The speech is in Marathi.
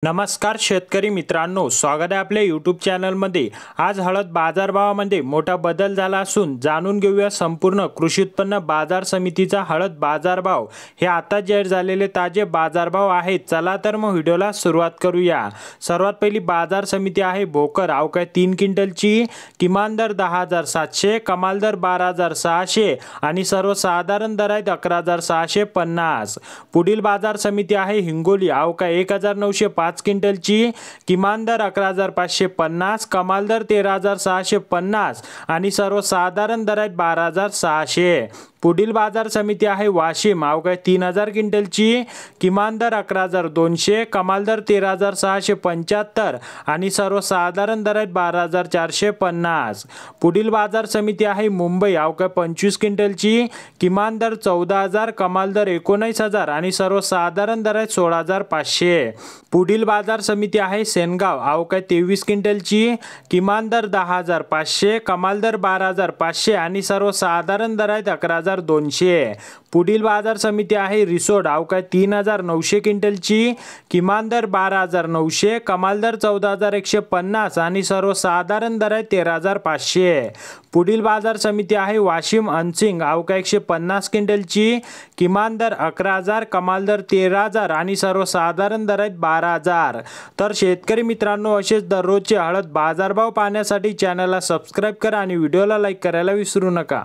नमस्कार शेतकरी मित्रांनो, स्वागत आहे आपल्या यूट्यूब चॅनलमध्ये। आज हळद बाजारभावामध्ये मोठा बदल झाला असून जाणून घेऊया संपूर्ण कृषी उत्पन्न बाजार समितीचा हळद बाजारभाव। हे आता जाहीर झालेले ताजे बाजारभाव आहेत। चला तर मग व्हिडिओला सुरुवात करूया। सर्वात पहिली बाजार समिती आहे भोकर। अवकाळी 3 क्विंटलची किमान दर 10,700, कमाल दर 12,600 आणि सर्वसाधारण दर आहेत 11,650। पुढील बाजार समिती आहे हिंगोली। अवकाळी 1,905 क्विंटलची किमान दर 11,550, कमाल दर 13,650 आणि सर्वसाधारण दर आहेत 12,600। पुढील बाजार समिती आहे वाशिम। अवकाळी 3,000 क्विंटलची किमान दर 11,200, कमाल दर 13,675 आणि सर्वसाधारण दर आहेत 12,450। पुढील बाजार समिती आहे मुंबई। अवकाळी 25 क्विंटलची किमान दर 14,000, कमाल दर 19,000 आणि सर्वसाधारण दर आहेत 16,500। पुढील बाजार समिती आहे सेनगाव। अवकाळी 23 क्विंटलची किमान दर 10,500, कमाल दर 12,500 आणि सर्वसाधारण दर आहेत 11,200। पुढील बाजार समिती आहे रिसोड। अवकाळी 3,900 क्विंटलची किमान दर 12,900, कमाल दर 14,150 आणि सर्वसाधारण दर आहे 13,500। पुढील बाजार समिती आहे वाशिम अनसिंग। अवकाळी 150 क्विंटलची किमान दर 11,000, कमाल दर 13,000 आणि सर्वसाधारण दर आहेत 12,000। तर शेतकरी मित्रांनो, असेच दररोजचे हळद बाजारभाव पाहण्यासाठी चॅनलला सबस्क्राइब करा आणि व्हिडिओला लाईक करायला विसरू नका।